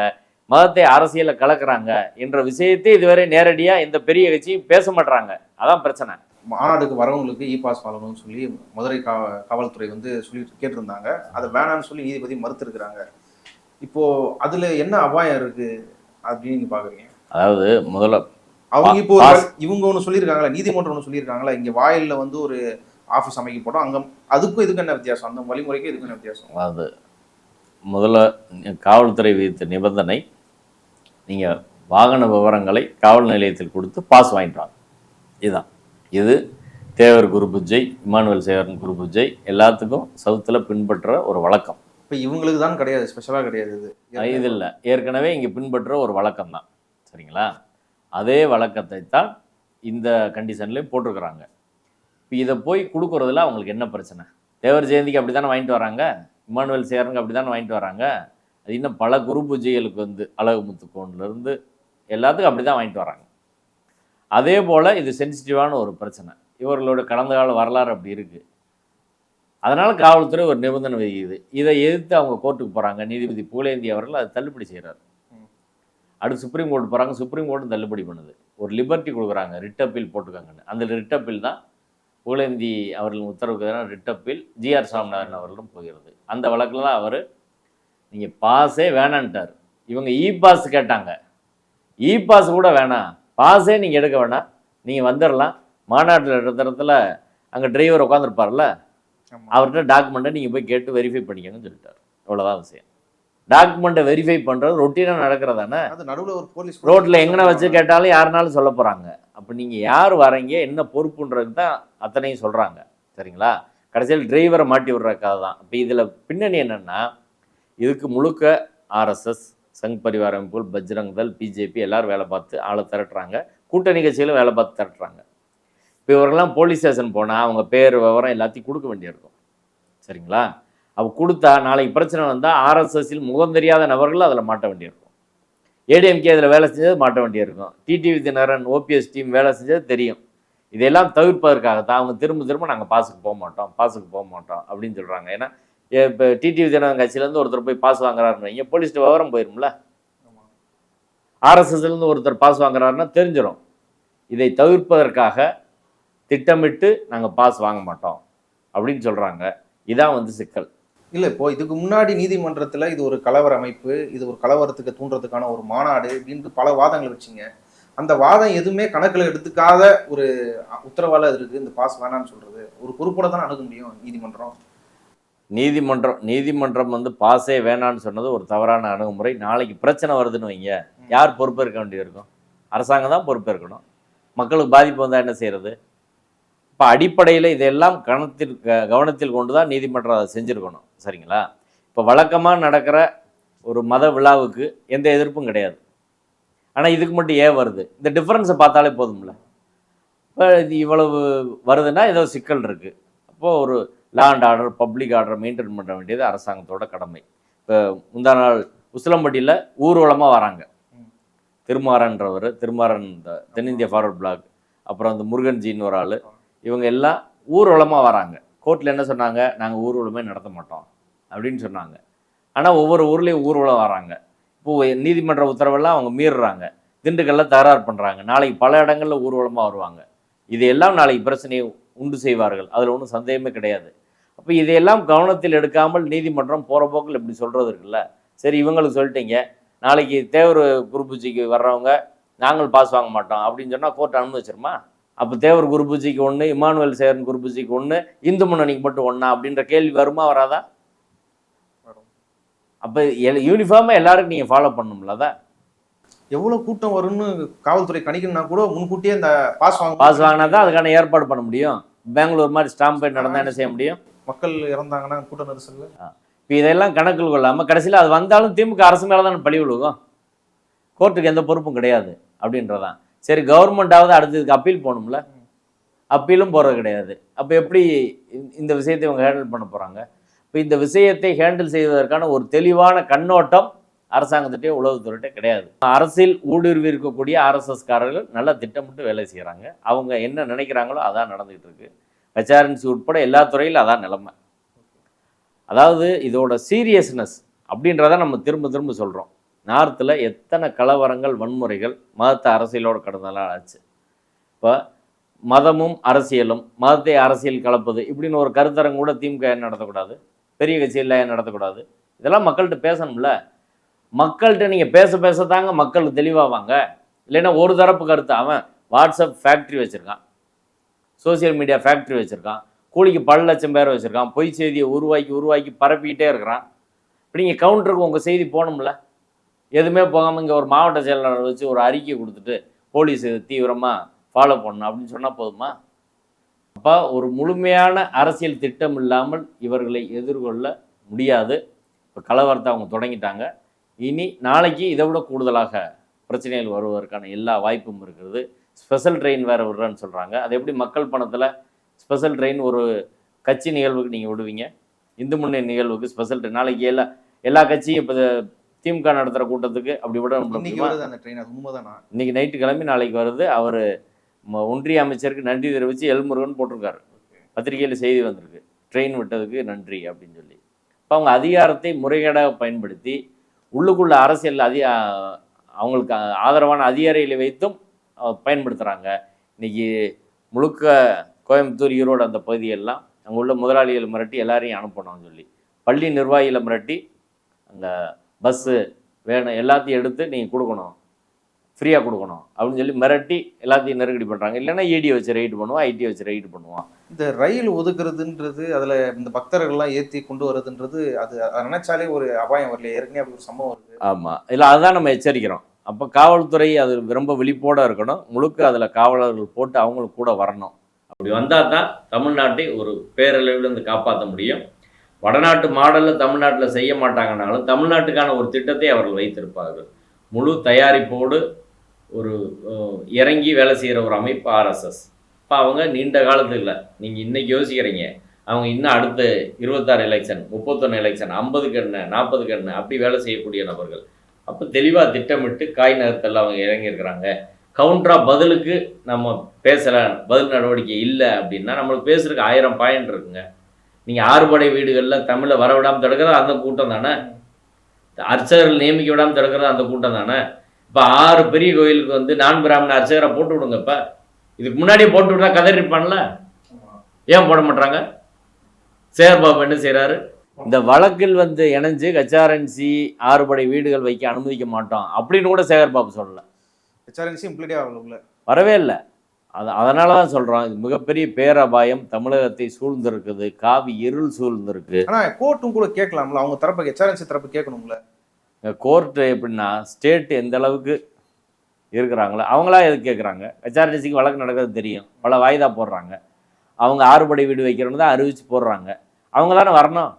மதத்தை அரசியலை கலக்குறாங்க என்ற விஷயத்தை இதுவரை நேரடியாக இந்த பெரிய கட்சியும் பேச மாட்டாங்க. அதான் பிரச்சனை. மாநாடுக்கு வரவங்களுக்கு இ பாஸ் வாங்கணும்னு சொல்லி மதுரை காவல்துறை வந்து சொல்லி கேட்டிருந்தாங்க. அதை வேணான்னு சொல்லி நீதிபதி மறுத்திருக்கிறாங்க. இப்போ அதுல என்ன அபாயம் இருக்கு அப்படின்னு நீங்க பாக்குறீங்க? அதாவது முதல்ல அவங்க இப்போ இவங்க ஒன்று சொல்லியிருக்காங்களா, நீதிமன்றம் ஒன்று சொல்லியிருக்காங்களா, இங்க வாயில்ல வந்து ஒரு ஆஃபீஸ் அமைக்க போட்டோம், அங்க அதுக்கும் இதுக்கு என்ன வித்தியாசம், அந்த வழிமுறைக்கும் இதுக்கு என்ன வித்தியாசம்? அது முதல்ல காவல்துறை விதித்த நிபந்தனை, நீங்கள் வாகன விவரங்களை காவல் நிலையத்தில் கொடுத்து பாஸ் வாங்கிட்டு வாங்க. இதுதான். இது தேவர் குரு பூஜை, இமானுவேல் சேகரன் குரு பூஜை எல்லாத்துக்கும் சவுத்தில் பின்பற்ற ஒரு வழக்கம். இப்போ இவங்களுக்கு தான் கிடையாது, ஸ்பெஷலாக கிடையாது இது இல்லை, ஏற்கனவே இங்கே பின்பற்ற ஒரு வழக்கம் தான். சரிங்களா? அதே வழக்கத்தை தான் இந்த கண்டிஷன்லேயும் போட்டிருக்கிறாங்க. இப்போ இதை போய் கொடுக்குறதுல அவங்களுக்கு என்ன பிரச்சனை? தேவர் ஜெயந்திக்கு அப்படி தானே வாங்கிட்டு வராங்க, இமானுவேல் சேகரனுக்கு அப்படி தானே வாங்கிட்டு வராங்க. அது இன்னும் பல குரு பூஜைகளுக்கு வந்து அழகுமுத்துக்கோன்லேருந்து எல்லாத்துக்கும் அப்படி தான் வாங்கிட்டு வராங்க. அதே போல் இது சென்சிட்டிவான ஒரு பிரச்சனை. இவர்களோட கடந்த கால வரலாறு அப்படி இருக்குது. அதனால் காவல்துறை ஒரு நிபந்தனை விதிக்குது. இதை எதிர்த்து அவங்க கோர்ட்டுக்கு போகிறாங்க. நீதிபதி புகழேந்தி அவர்கள் அதை தள்ளுபடி செய்கிறார். அடுத்து சுப்ரீம் கோர்ட் போகிறாங்க, சுப்ரீம் கோர்ட்டும் தள்ளுபடி பண்ணுது. ஒரு லிபர்ட்டி கொடுக்குறாங்க, ரிட் அப்பீல் போட்டுக்காங்கன்னு. அந்த ரிட் அப்பீல் தான் புகழேந்தி அவர்கள் உத்தரவுக்கு எதிரான ரிட் அப்பீல் ஜிஆர் சாமிநாதன் அவர்களும் போகிறது. அந்த வழக்கில் தான் அவர் நீங்கள் பாஸே வேணான்ட்டார். இவங்க இ பாஸ் கேட்டாங்க, இ பாஸ் கூட வேணாம், பாஸே நீங்கள் எடுக்க வேணாம், நீங்கள் வந்துடலாம், மாநாட்டில் இடத்துல அங்கே டிரைவர் உட்காந்துருப்பார்ல, அவர்கிட்ட டாக்குமெண்ட்டை நீங்கள் போய் கேட்டு வெரிஃபை பண்ணிக்கங்கன்னு சொல்லிட்டார். அவ்வளோதான் விஷயம். டாக்குமெண்ட்டை வெரிஃபை பண்ணுறது ரொட்டீனாக நடக்கிறதானே. அது நடுவில் ஒரு போலீஸ் ரோட்டில் எங்கே வச்சு கேட்டாலும் யாருனாலும் சொல்ல போகிறாங்க. அப்போ நீங்கள் யார் வரீங்க, என்ன பொறுப்புன்றது தான் அத்தனையும் சொல்கிறாங்க. சரிங்களா? கடைசியில் டிரைவரை மாட்டி விடுற கதை தான். இப்போ இதில் பின்னணி என்னென்னா, இதுக்கு முழுக்க ஆர்எஸ்எஸ், சங் பரிவார அமைப்புகள், பஜ்ரங் தள், பிஜேபி எல்லோரும் வேலை பார்த்து ஆளை திரட்டுறாங்க. கூட்டணி கட்சிகளும் வேலை பார்த்து திரட்டுறாங்க. இப்போ இவரெல்லாம் போலீஸ் ஸ்டேஷன் போனால் அவங்க பேர் விவரம் எல்லாத்தையும் கொடுக்க வேண்டியிருக்கும். சரிங்களா? அப்போ கொடுத்தா நாளைக்கு பிரச்சனை வந்தால் ஆர்எஸ்எஸ்ஸில் முகம் தெரியாத நபர்கள் அதில் மாட்ட வேண்டியிருக்கும். ஏடிஎம்கே அதில் வேலை செஞ்சது மாட்ட வேண்டியிருக்கும். டிடிவி தினகரன், ஓபிஎஸ் டீம் வேலை செஞ்சது தெரியும். இதெல்லாம் தவிர்ப்பதற்காகத்தான் அவங்க திரும்ப நாங்கள் பாஸுக்கு போக மாட்டோம் அப்படின்னு சொல்கிறாங்க. ஏன்னா இப்போ டிடிவி தினகரன் கட்சியிலேருந்து ஒருத்தர் போய் பாஸ் வாங்குறாருன்னு வைங்க, போலீஸ்ட்டு விவரம் போயிரும்ல. ஆர்எஸ்எஸ்லேருந்து ஒருத்தர் பாஸ் வாங்குறாருன்னா தெரிஞ்சிடும். இதை தவிர்ப்பதற்காக திட்டமிட்டு நாங்கள் பாஸ் வாங்க மாட்டோம் அப்படின்னு சொல்கிறாங்க. இதான் வந்து சிக்கல். இல்லை, இப்போ இதுக்கு முன்னாடி நீதிமன்றத்தில் இது ஒரு கலவர அமைப்பு, இது ஒரு கலவரத்துக்கு தூண்டுறதுக்கான ஒரு மாநாடு அப்படின்ட்டு பல வாதங்கள் வச்சிங்க. அந்த வாதம் எதுவுமே கணக்கில் எடுத்துக்காத ஒரு உத்தரவால இருக்குது இந்த பாஸ் வேணான்னு சொல்கிறது. ஒரு பொறுப்போட தான் அணுக முடியும் நீதிமன்றம் வந்து பாஸே வேணான்னு சொன்னது ஒரு தவறான அணுகுமுறை. நாளைக்கு பிரச்சனை வருதுன்னு வைங்க, யார் பொறுப்பேற்க வேண்டியிருக்கும்? அரசாங்கம் தான் பொறுப்பேற்கணும். மக்களுக்கு பாதிப்பு வந்தால் என்ன செய்கிறது? இப்போ அடிப்படையில் இதெல்லாம் கவனத்தில் கொண்டு தான் நீதிமன்றம் அதை செஞ்சுருக்கணும். சரிங்களா? இப்போ வழக்கமாக நடக்கிற ஒரு மத விழாவுக்கு எந்த எதிர்ப்பும் கிடையாது. ஆனால் இதுக்கு மட்டும் ஏன் வருது? இந்த டிஃப்ரென்ஸை பார்த்தாலே போதும்ல. இப்போ இது இவ்வளவு வருதுன்னா ஏதோ சிக்கல் இருக்குது. அப்போது ஒரு law and order, public order maintain பண்ண வேண்டியது அரசாங்கத்தோட கடமை. இப்போ முந்தா நாள் உசிலம்பட்டியில் ஊர்வலமாக வராங்க. திருமாறன் இந்த தென்னிந்திய ஃபார்வர்ட் பிளாக், அப்புறம் அந்த முருகன்ஜின்னு ஒரு ஆள், இவங்க எல்லாம் ஊர்வலமாக வராங்க. கோர்ட்டில் என்ன சொன்னாங்க? நாங்கள் ஊர்வலமே நடத்த மாட்டோம் அப்படின்னு சொன்னாங்க. ஆனால் ஒவ்வொரு ஊர்லேயும் ஊர்வலம் வராங்க. இப்போது நீதிமன்ற உத்தரவெல்லாம் அவங்க மீறுறாங்க. திண்டுக்கல்ல தகராறு பண்ணுறாங்க. நாளைக்கு பல இடங்களில் ஊர்வலமாக வருவாங்க. இதையெல்லாம் நாளைக்கு பிரச்சனையை உண்டு செய்வார்கள், அதில் ஒன்றும் சந்தேகமே கிடையாது. அப்போ இதையெல்லாம் கவனத்தில் எடுக்காமல் நீதிமன்றம் போகிற போக்கில் இப்படி சொல்கிறது இருக்குல்ல. சரி, இவங்களுக்கு சொல்லிட்டீங்க, நாளைக்கு தேவர் குரு பூஜைக்கு வர்றவங்க நாங்கள் பாஸ் வாங்க மாட்டோம் அப்படின்னு சொன்னால் கோர்ட் அனுமதிச்சிருமா? அப்போ தேவர் குரு பூஜைக்கு ஒன்று, இமானுவேல் சேகரன் குரு பூஜைக்கு ஒன்று, இந்து முன்னணிக்கு மட்டும் ஒன்றா அப்படின்ற கேள்வி வருமா வராதா? அப்போ யூனிஃபார்மாக எல்லாருக்கும் நீங்கள் ஃபாலோ பண்ணணும்ல. தான் எவ்வளோ கூட்டம் வரும்னு காவல்துறை கணிக்கணும்னா கூட முன்கூட்டியே இந்த பாஸ் வாங்கினா தான் அதுக்கான ஏற்பாடு பண்ண முடியும். பெங்களூர் மாதிரி ஸ்டாம்ப் பேட் நடந்தால் என்ன செய்ய முடியும்? மக்கள் இறந்தாங்கன்னா கூட்ட நெரிசல். இப்போ இதெல்லாம் கணக்கில் கொள்ளாமல் கடைசியில் அது வந்தாலும் திமுக அரசு மேலே தான் பழி விழுகும். கோர்ட்டுக்கு எந்த பொறுப்பும் கிடையாது அப்படின்றதான். சரி, கவர்மெண்ட்டாவது அடுத்ததுக்கு அப்பீல் போகணும்ல. அப்பீலும் போகிறது கிடையாது. அப்போ எப்படி இந்த விஷயத்தை இவங்க ஹேண்டில் பண்ண போகிறாங்க? இப்போ இந்த விஷயத்தை ஹேண்டில் செய்வதற்கான ஒரு தெளிவான கண்ணோட்டம் அரசாங்கத்திட்டே உளவுத்துறையிட்டே கிடையாது. அரசியல் ஊடுருவி இருக்கக்கூடிய ஆர்எஸ்எஸ்காரர்கள் நல்லா திட்டமிட்டு வேலை செய்கிறாங்க. அவங்க என்ன நினைக்கிறாங்களோ அதான் நடந்துகிட்டு இருக்கு. ஹெச்ஆர்என்சி உட்பட எல்லா துறையிலும் அதான் நிலைமை. அதாவது இதோட சீரியஸ்னஸ் அப்படின்றத நம்ம திரும்ப திரும்ப சொல்கிறோம். நார்த்தில் எத்தனை கலவரங்கள், வன்முறைகள் மதத்தை அரசியலோடு கடந்தெல்லாம் ஆச்சு. இப்போ மதமும் அரசியலும், மதத்தை அரசியல் கலப்பது இப்படின்னு ஒரு கருத்தரங்கு கூட திமுக ஏன் நடத்தக்கூடாது? பெரிய கட்சியில் ஏன் நடத்தக்கூடாது? இதெல்லாம் மக்கள்கிட்ட பேசணும்ல. மக்கள்கிட்ட நீங்கள் பேச பேசத்தாங்க மக்கள் தெளிவாவாங்க. இல்லைன்னா ஒரு தரப்பு கருத்து, அவன் வாட்ஸ்அப் ஃபேக்ட்ரி வச்சுருக்கான், சோசியல் மீடியா ஃபேக்ட்ரி வச்சுருக்கான், கூலிக்கு பல லட்சம் பேர் வச்சுருக்கான், பொய் செய்தியை உருவாக்கி பரப்பிக்கிட்டே இருக்கிறான். இப்படி நீங்கள் கவுண்டருக்கு உங்கள் செய்தி போகணும்ல. எதுவுமே போகாமல் இங்கே ஒரு மாவட்ட செயலாளர் வச்சு ஒரு அறிக்கை கொடுத்துட்டு போலீஸு தீவிரமாக ஃபாலோ பண்ணணும் அப்படின்னு சொன்னால் போதுமா? அப்போ ஒரு முழுமையான அரசியல் திட்டம் இல்லாமல் இவர்களை எதிர்கொள்ள முடியாது. இப்போ கலவரத்தை அவங்க தொடங்கிட்டாங்க. இனி நாளைக்கு இதை விட கூடுதலாக பிரச்சனைகள் வருவதற்கான எல்லா வாய்ப்பும் இருக்கிறது. ஸ்பெஷல் ட்ரெயின் வேறு விடுறேன்னு சொல்கிறாங்க. அது எப்படி மக்கள் பணத்தில் ஸ்பெஷல் ட்ரெயின் ஒரு கட்சி நிகழ்வுக்கு நீங்கள் விடுவீங்க? இந்து முன்னணி நிகழ்வுக்கு ஸ்பெஷல் ட்ரெயின் நாளைக்கு எல்லா கட்சியும் இப்போ திமுக நடத்துகிற கூட்டத்துக்கு அப்படி விட முடியுமா? இன்னைக்கு நைட்டு கிளம்பி நாளைக்கு வருது. அவர் ஒன்றிய அமைச்சருக்கு நன்றி தெரிவித்து எல்முருகன் போட்டிருக்காரு. பத்திரிகையில் செய்தி வந்திருக்கு, ட்ரெயின் விட்டதுக்கு நன்றி அப்படின்னு சொல்லி. இப்போ அவங்க அதிகாரத்தை முறைகேடாக பயன்படுத்தி உள்ளுக்குள்ள அரசியல் அவங்களுக்கு ஆதரவான அதிகாரிகளை வைத்தும் பயன்படுத்துகிறாங்க. இன்றைக்கி முழுக்க கோயம்புத்தூர், ஈரோடு அந்த பகுதியெல்லாம் அங்கே உள்ள முதலாளிகள் மிரட்டி எல்லாரையும் அனுப்பணும்னு சொல்லி, பள்ளி நிர்வாகிகளை மிரட்டி அங்கே பஸ்ஸு வேணும் எல்லாத்தையும் எடுத்து நீங்கள் கொடுக்கணும், ஃப்ரீயாக கொடுக்கணும் அப்படின்னு சொல்லி மிரட்டி எல்லாத்தையும் நெருக்கடி பண்ணுறாங்க. இல்லைன்னா இடியை வச்சு ரைடு பண்ணுவோம், ஐடியை வச்சு ரைடு பண்ணுவோம். இந்த ரயில் ஒதுக்குறதுன்றது, அதில் இந்த பக்தர்கள்லாம் ஏற்றி கொண்டு வர்றதுன்றது, அதை நினைச்சாலே ஒரு அபாயம் வரல. ஏற்கனவே அப்படி ஒரு சம்பவம் இருக்குது. ஆமாம், இல்லை அதுதான் நம்ம எச்சரிக்கிறோம். அப்போ காவல்துறை அது ரொம்ப விழிப்போடு இருக்கணும். முழுக்க அதில் காவலர்கள் போட்டு அவங்களுக்கு கூட வரணும். அப்படி வந்தால் தான் தமிழ்நாட்டை ஒரு பேரளவிலிருந்து காப்பாற்ற முடியும். வடநாட்டு மாடலில் தமிழ்நாட்டில் செய்ய மாட்டாங்கன்னாலும் தமிழ்நாட்டுக்கான ஒரு திட்டத்தை அவர்கள் வைத்திருப்பார்கள். முழு தயாரிப்போடு ஒரு இறங்கி வேலை செய்கிற ஒரு அமைப்பு ஆர்எஸ்எஸ். இப்போ அவங்க நீண்ட காலத்து இல்லை, நீங்கள் இன்றைக்கி யோசிக்கிறீங்க, அவங்க இன்னும் அடுத்து 26 எலெக்ஷன், 31 எலெக்ஷன், 50 கண்ணு 40 கண்ணு அப்படி வேலை செய்யக்கூடிய நபர்கள். அப்போ தெளிவாக திட்டமிட்டு காய் நகர்த்தல் அவங்க இறங்கியிருக்கிறாங்க. கவுண்டராக பதிலுக்கு நம்ம பேசலை, பதில் நடவடிக்கை இல்லை அப்படின்னா நம்மளுக்கு பேசுறதுக்கு 1000 பாயிண்ட் இருக்குங்க. நீங்கள் ஆறுபடை வீடுகளில் தமிழை வரவிடாமல் தடுக்கிறது அந்த கூட்டம் தானே, அர்ச்சகர்கள் நியமிக்க விடாமல் தடுக்கிறது அந்த கூட்டம் தானே. இப்போ 6 பெரிய கோயிலுக்கு வந்து நான் பிராமண அர்ச்சகரை போட்டு விடுங்க. இப்போ இதுக்கு முன்னாடியே போட்டு விட்டா கதறிப்பான்ல, ஏன் போட மாட்டாங்க? சேர்பாபு என்ன செய்கிறாரு? இந்த வழக்கில் வந்து இணைஞ்சு ஹெச்ஆர்என்சி 6 படை வீடுகள் வைக்க அனுமதிக்க மாட்டோம் அப்படின்னு கூட சேகர்பாபு சொல்லலை. ஹெச்ஆர்என்சி இம்ப்ளீடே ஆகல, வரவே இல்லை. அதனால தான் சொல்கிறோம், இது மிகப்பெரிய பேரபாயம் தமிழகத்தை சூழ்ந்திருக்குது. காவி இருள் சூழ்ந்திருக்கு. ஆனால் கோர்ட்டும் கூட கேட்கலாம்ல, அவங்க தரப்பு ஹெச்ஆர்என்சி தரப்பு கேட்கணும்ல. கோர்ட்டு எப்படின்னா ஸ்டேட் எந்த அளவுக்கு இருக்கிறாங்களோ அவங்களா எது கேட்குறாங்க? ஹெச்ஆர்டிசிக்கு வழக்கு நடக்கிறது தெரியும், பல வாய்தா போடுறாங்க. அவங்க 6 படை வீடு வைக்கிறோன்னு தான் அறிவித்து போடுறாங்க. அவங்க தானே வரணும்.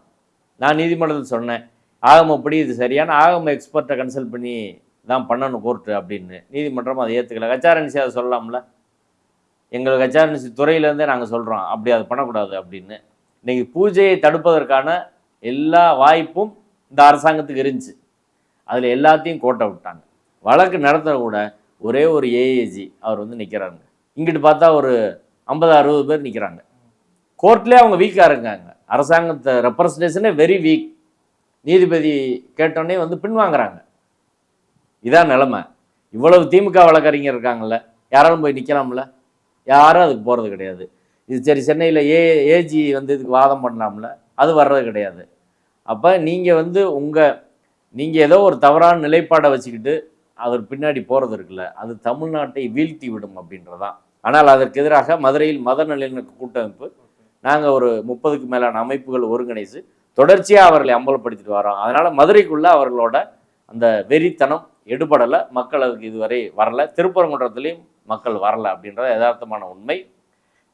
நான் நீதிமன்றத்தில் சொன்னேன், ஆகமப்படி இது சரியான ஆகம எக்ஸ்பர்ட்டை கன்சல்ட் பண்ணி தான் பண்ணணும் கோர்ட்டு அப்படின்னு. நீதிமன்றம் அதை ஏற்றுக்கல. ஹெச்ஆர்என்சி அதை சொல்லலாம்ல, எங்களுக்கு ஹெச்ஆர்என்சி துறையிலேருந்தே நாங்கள் சொல்கிறோம் அப்படி அதை பண்ணக்கூடாது அப்படின்னு. இன்றைக்கி பூஜையை தடுப்பதற்கான எல்லா வாய்ப்பும் இந்த அரசாங்கத்துக்கு இருந்துச்சு, அதில் எல்லாத்தையும் கோட்டை விட்டாங்க. வழக்கு நடத்த கூட ஒரே ஒரு ஏஏஜி அவர் வந்து நிற்கிறாங்க. இங்கிட்டு பார்த்தா ஒரு 50-60 பேர் நிற்கிறாங்க. கோர்ட்லேயே அவங்க வீக்காக இருக்காங்க. அரசாங்கத்தை ரெப்ரசன்டேஷனே வெரி வீக். நீதிபதி கேட்டோன்னே வந்து பின்வாங்குறாங்க. இதான் நிலைமை. இவ்வளவு திமுக வழக்கறிஞர் இருக்காங்கல்ல, யாராலும் போய் நிற்கலாம்ல? யாரும் அதுக்கு போகிறது கிடையாது. இது சரி, சென்னையில் ஏஜி வந்து இதுக்கு வாதம் பண்ணலாம்ல, அது வர்றது கிடையாது. அப்போ நீங்கள் வந்து நீங்கள் ஏதோ ஒரு தவறான நிலைப்பாடை வச்சுக்கிட்டு அவர் பின்னாடி போகிறது இருக்குல்ல, அது தமிழ்நாட்டை வீழ்த்தி விடும் அப்படின்றதான். ஆனால் அதற்கு எதிராக மதுரையில் மத நல்லிணக்க கூட்டமைப்பு நாங்கள் ஒரு 30க்கு மேலான அமைப்புகள் ஒருங்கிணைத்து தொடர்ச்சியாக அவர்களை அம்பலப்படுத்திட்டு வரோம். அதனால் மதுரைக்குள்ளே அவர்களோட அந்த வெறித்தனம் எடுபடலை. மக்கள் அதுக்கு இதுவரை வரலை. திருப்பரங்குன்றத்துலேயும் மக்கள் வரலை அப்படின்றத யதார்த்தமான உண்மை.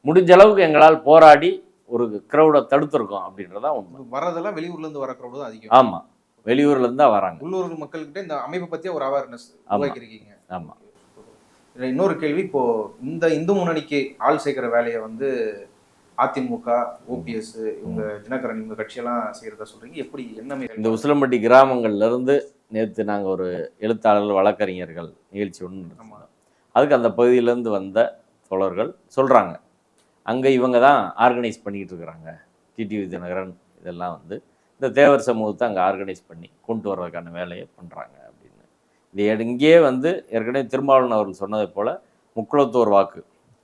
முடிஞ்ச அளவுக்கு எங்களால் போராடி ஒரு க்ரௌடை தடுத்துருக்கோம் அப்படின்றதான் உண்மை. வரதெல்லாம் வெளியூர்லேருந்து வர க்ரௌடு தான் அதிகம். ஆமாம், வெளியூர்லேருந்து தான் வராங்க. உள்ளூர் மக்கள்கிட்ட இந்த அமைப்பை பற்றி ஒரு அவேர்னஸ் உருவாக்கியிருக்கீங்க. ஆமாம். இன்னொரு கேள்வி, இப்போது இந்த இந்து முன்னணிக்கு ஆள் சேர்க்கிற வேலையை வந்து அதிமுக, ஓபிஎஸ், இவங்க தினகரன் இவங்க கட்சியெல்லாம் செய்கிறதா சொல்கிறீங்க, எப்படி என்ன? இந்த உசிலம்பட்டி கிராமங்கள்லேருந்து நேற்று நாங்கள் ஒரு எழுத்தாளர்கள் வழக்கறிஞர்கள் நிகழ்ச்சி ஒன்று, அதுக்கு அந்த பகுதியிலேருந்து வந்த தோழர்கள் சொல்கிறாங்க, அங்கே இவங்க தான் ஆர்கனைஸ் பண்ணிக்கிட்டு இருக்கிறாங்க, டிடிவி தினகரன் இதெல்லாம் வந்து இந்த தேவர் சமூகத்தை அங்கே ஆர்கனைஸ் பண்ணி கொண்டு வர்றதுக்கான வேலையை பண்ணுறாங்க அப்படின்னு. இது இங்கேயே வந்து ஏற்கனவே திருமாவளவன் அவர்கள் சொன்னதை போல் முக்குளத்தோர் வாக்கு,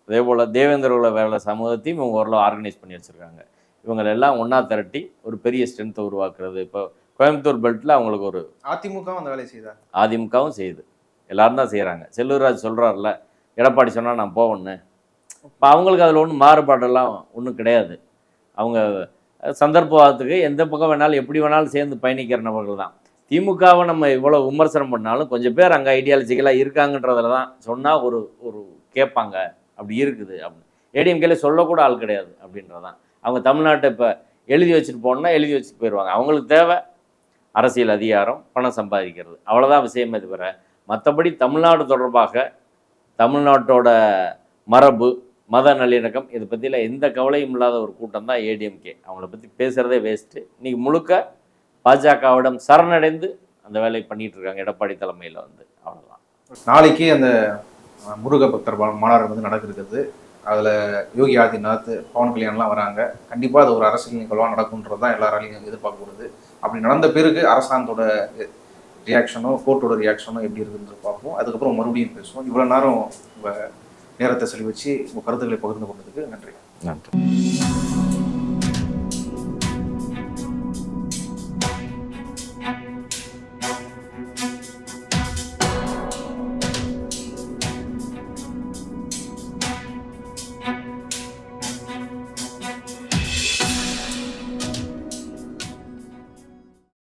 அதே போல் தேவேந்திர வேலை சமூகத்தையும் இவங்க ஓரளவு ஆர்கனைஸ் பண்ணி வச்சுருக்காங்க. இவங்களெல்லாம் ஒன்றா திரட்டி ஒரு பெரிய ஸ்ட்ரென்த்தை உருவாக்குறது. இப்போ கோயம்புத்தூர் பெல்ட்டில் அவங்களுக்கு ஒரு அதிமுகவும் அந்த வேலையை செய்தார், அதிமுகவும் செய்யுது, எல்லாரும் தான் செய்கிறாங்க. செல்லூர்ராஜ் சொல்கிறார்ல, எடப்பாடி சொன்னால் நான் போவேன்னு. இப்போ அவங்களுக்கு அதில் ஒன்றும் மாறுபாடெல்லாம் ஒன்றும் கிடையாது. அவங்க சந்தர்ப்பத்துக்கு எந்த பக்கம் வேணாலும் எப்படி வேணாலும் சேர்ந்து பயணிக்கிற நபர்கள் தான். திமுகவை நம்ம இவ்வளோ விமர்சனம் பண்ணாலும் கொஞ்சம் பேர் அங்கே ஐடியாலஜிக்கலாக இருக்காங்கன்றதுல தான் சொன்னால் ஒரு ஒரு கேட்பாங்க, அப்படி இருக்குது அப்படின்னு. ஏடிஎம்கேல சொல்லக்கூட ஆள் கிடையாது அப்படின்றதான். அவங்க தமிழ்நாட்டை இப்போ எழுதி வச்சுட்டு போனோன்னா எழுதி வச்சுட்டு போயிடுவாங்க. அவங்களுக்கு தேவை அரசியல் அதிகாரம், பணம் சம்பாதிக்கிறது, அவ்வளோதான் விஷயமே தவிர மற்றபடி தமிழ்நாடு தொடர்பாக தமிழ்நாட்டோட மரபு, மத நல்லிணக்கம் இதை பற்றியில் எந்த கவலையும் இல்லாத ஒரு கூட்டம் தான் ஏடிஎம்கே. அவங்கள பற்றி பேசுகிறதே வேஸ்ட்டு. இன்றைக்கி முழுக்க பாஜகவிடம் சரணடைந்து அந்த வேலையை பண்ணிகிட்டு இருக்காங்க எடப்பாடி தலைமையில் வந்து. அவ்வளோதான். நாளைக்கு அந்த முருக பக்தர் மாநாடு வந்து நடக்கிறது. அதில் யோகி ஆதித்யநாத், பவன் கல்யாண்லாம் வராங்க. கண்டிப்பாக அது ஒரு அரசியல் நிகழ்வாக நடக்கும்ன்றது தான் எல்லாராலையும் எதிர்பார்க்கப்படுது. அப்படி நடந்த பிறகு அரசாங்கத்தோட ரியாக்ஷனோ கோர்ட்டோட ரியாக்ஷனோ எப்படி இருக்குன்னு பார்ப்போம். அதுக்கப்புறம் மறுபடியும் பேசுவோம். இவ்வளோ நேரம் உங்கள் நேரத்தை செலவழித்து உங்கள் கருத்துக்களை பகிர்ந்து கொண்டதுக்கு நன்றி. நன்றி.